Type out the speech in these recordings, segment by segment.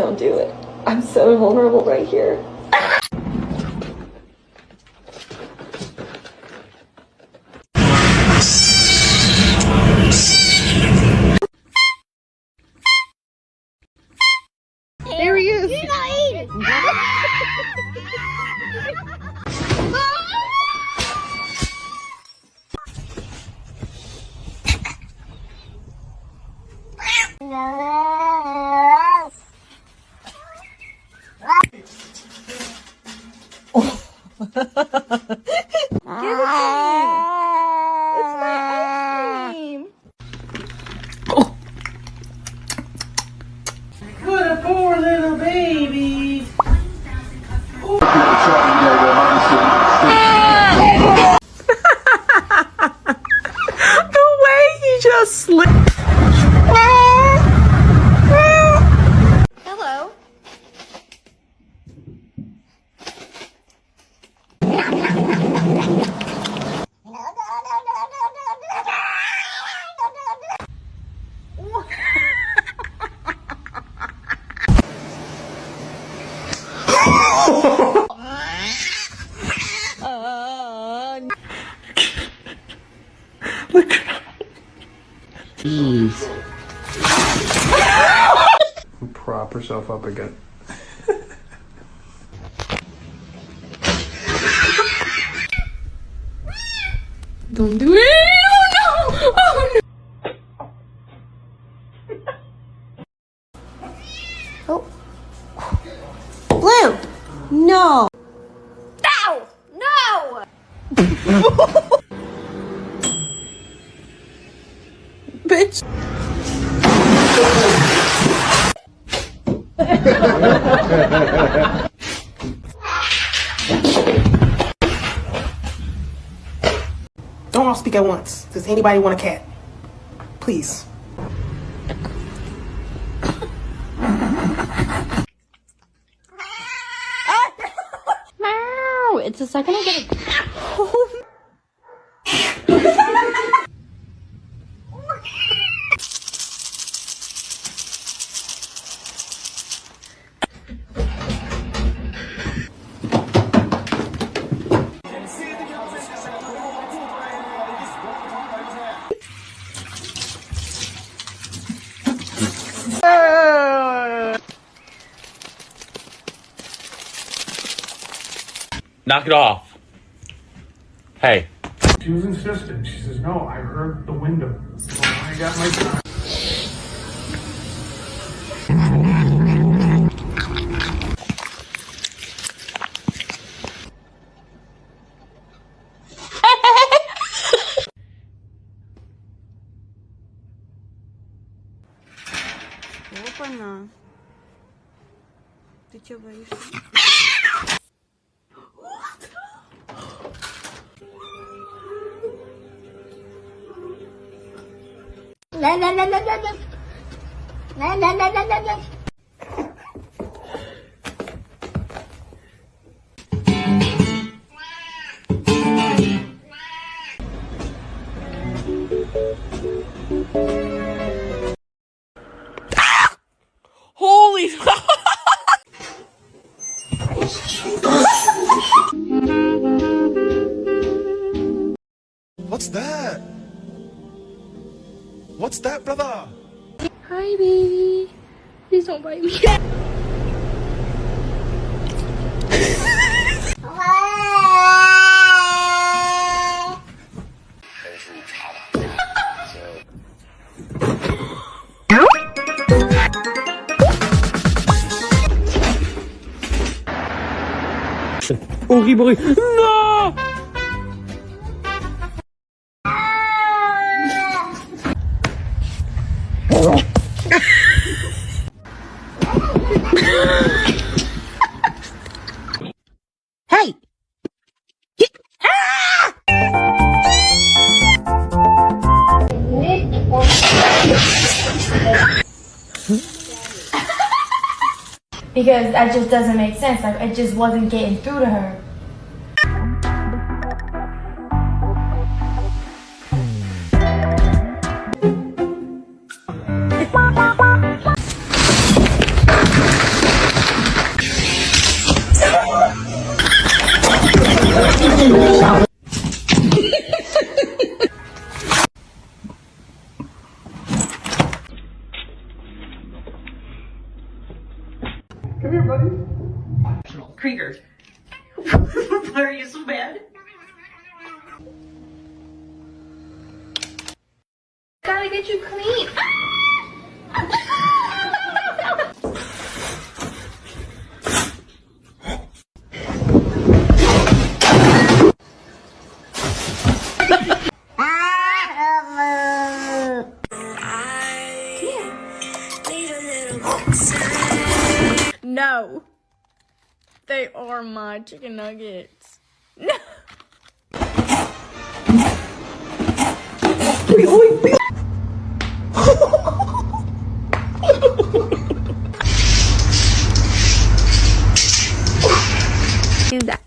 Don't do it. I'm so vulnerable right here. There he is. You're not eating. Give it to me. It's my ice cream. What a poor little baby. The way he just slipped. Hello. Look. Jeez. Prop herself up again. Don't do it. Oh no. Oh no. Oh. Blue. No. Ow! No! Bitch. Don't all speak at once. Does anybody want a cat? Please. Meow. It's the second I get a... Knock it off. Hey. She was insistent. She says, no, I heard the window. Well, I got my time. Опа-на. Ты чё боишься? La la la la la la. La la la la la la. Holy. What's that? What's that, brother? Hi, baby. Please don't bite me. Horrible. No! Hey! Because that just doesn't make sense. Like, it just wasn't getting through to her. Come here, buddy. Krieger. Why are you so bad? Gotta get you clean. No. They are my chicken nuggets. No. Do that.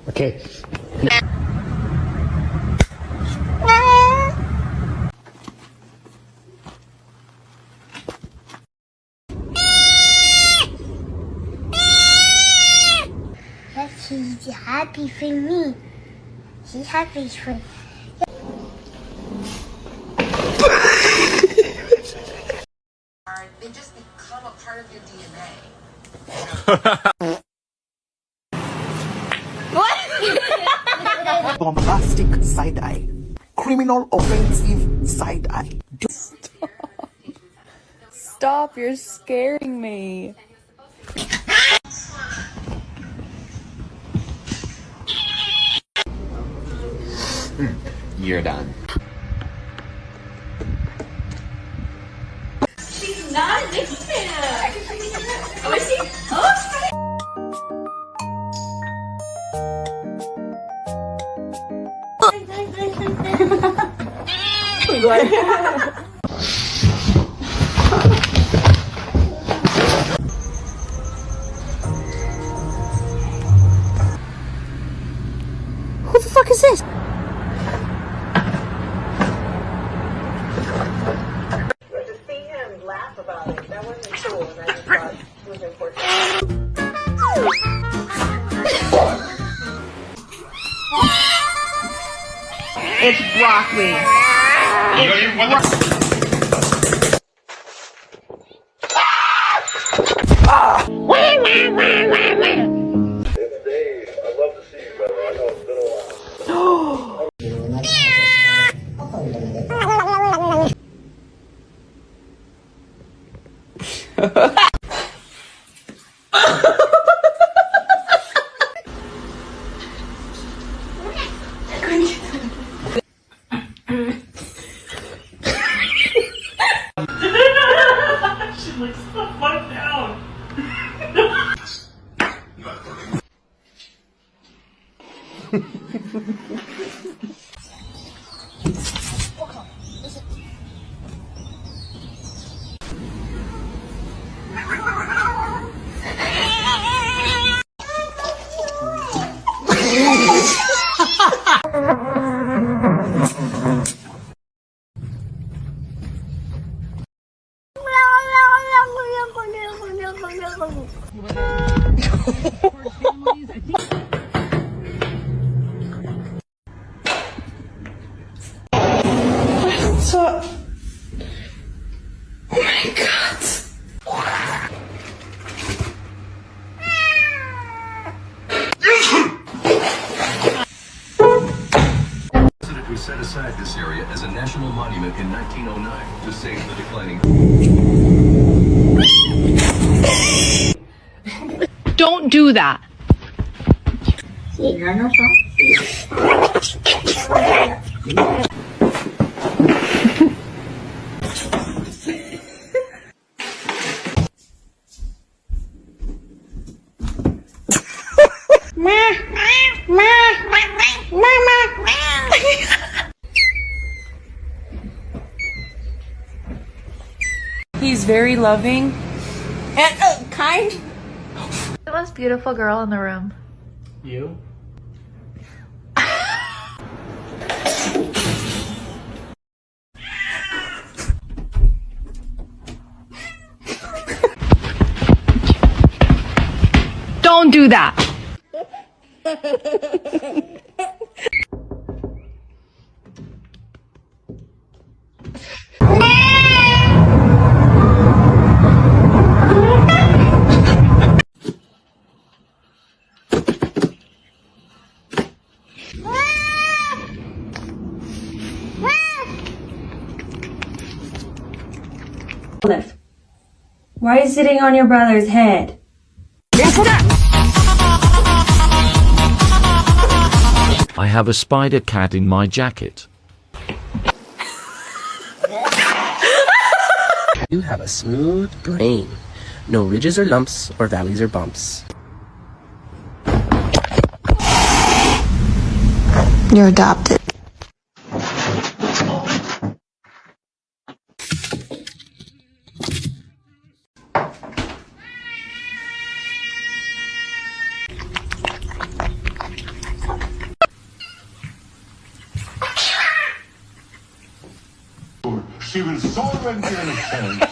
Okay. She's happy for me. She's happy for me. They just become a part of your DNA. Bombastic side eye. Criminal offensive side eye. Stop, you're scaring me. You're done. She's not addicted. Oh, is she? Oh, Who the fuck is this? To see him laugh about it, that wasn't cool, and I just thought it was important. it's broccoli. She looks the fuck down. We set aside this area as a national monument in 1909 to save the declining. Don't do that. He's very loving and kind. The most beautiful girl in the room. You? Don't do that. Why are you sitting on your brother's head? I have a spider cat in my jacket. You have a smooth brain. No ridges or lumps, or valleys or bumps. You're adopted. She was so innocent.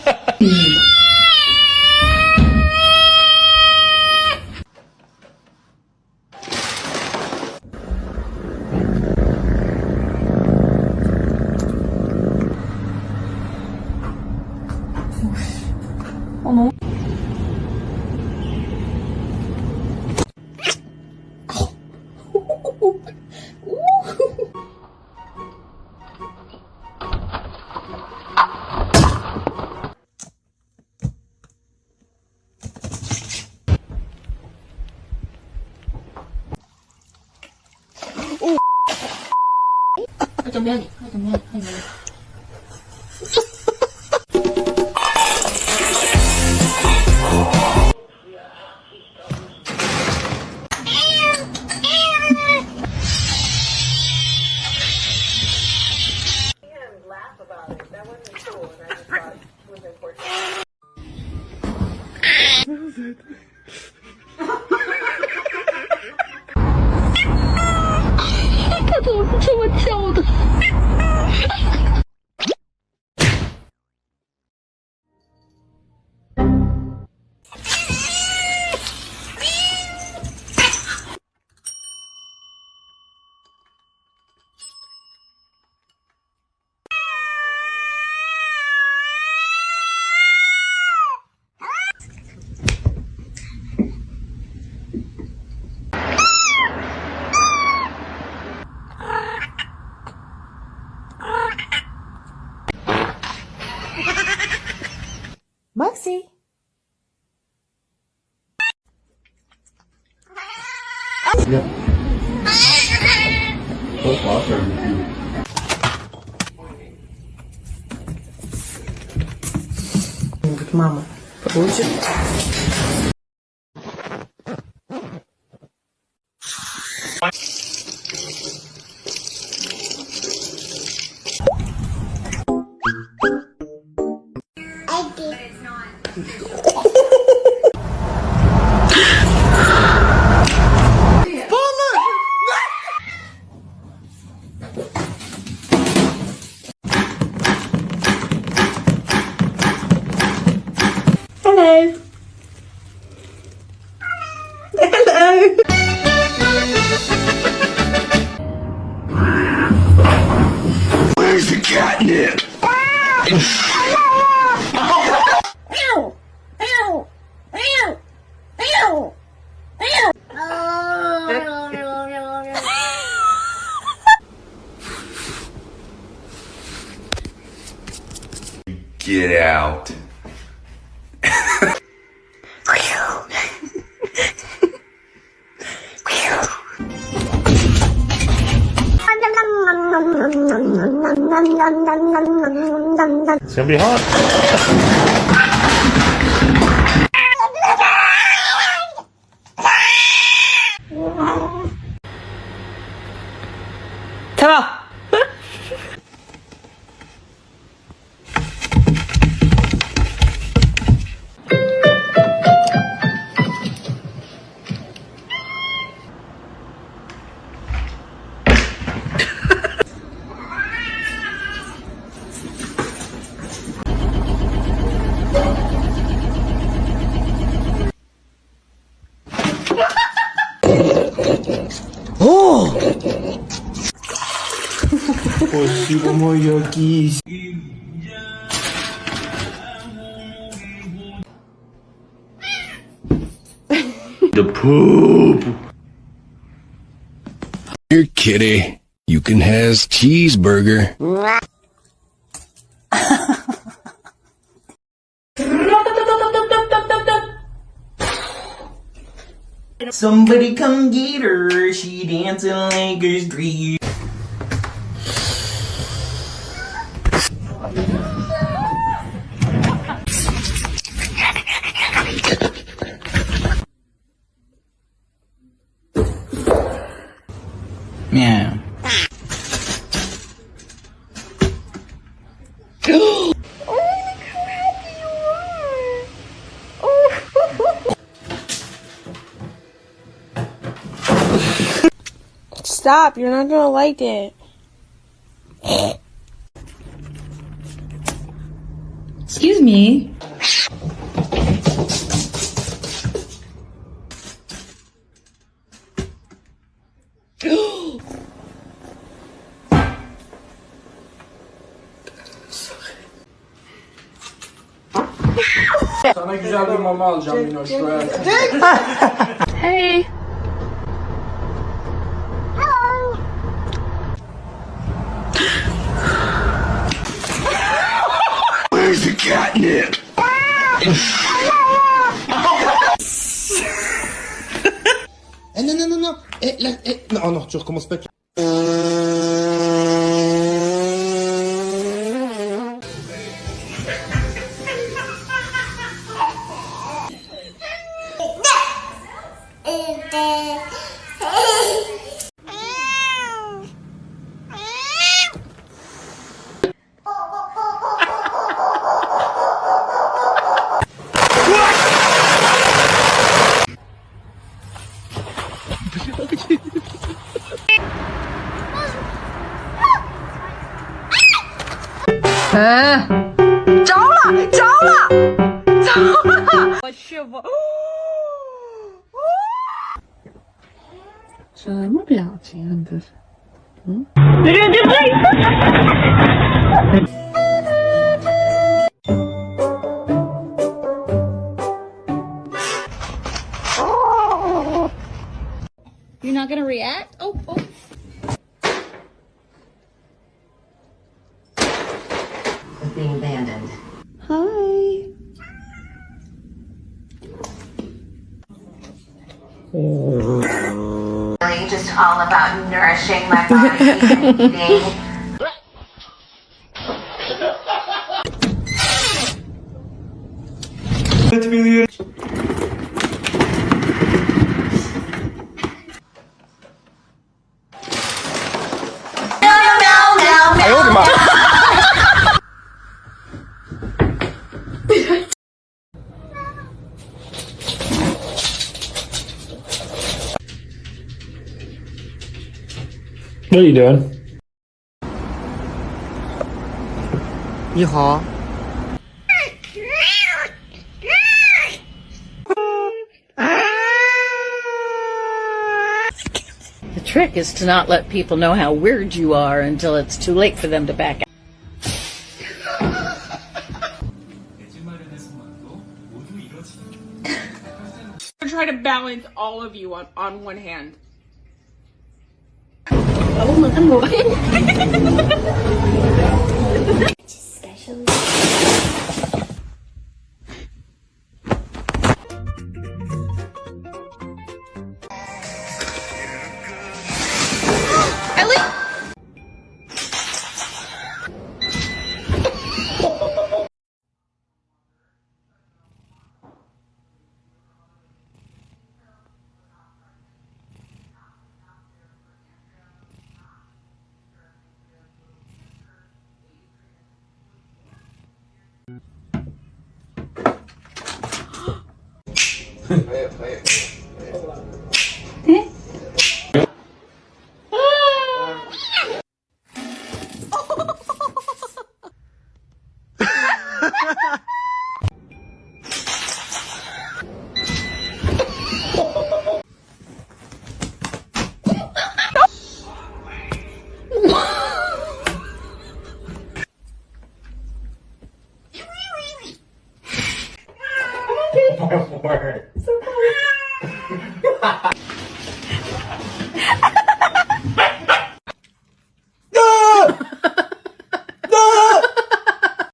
And laugh about it. That wasn't cool, and I just thought it was important. Muxie. Mama. Hello. Hello. Where's the catnip? Get out. It's gonna be hot. Ta-da! Спасибо, моя кисть. The poop. Here, kitty. You can have cheeseburger. Somebody come get her, she dancing like a street. Meow. Stop, you're not gonna like it. Excuse me. Sana güzel bir mama alacağım Minoş. Hey. Where's the catnip? No. No, tu recommences pas. You're not gonna react? Oh. Being abandoned. Hi. Really just all about nourishing my body and eating. What are you doing? 你好。 The trick is to not let people know how weird you are until it's too late for them to back out. I'm trying to balance all of you on one hand. My word. So funny.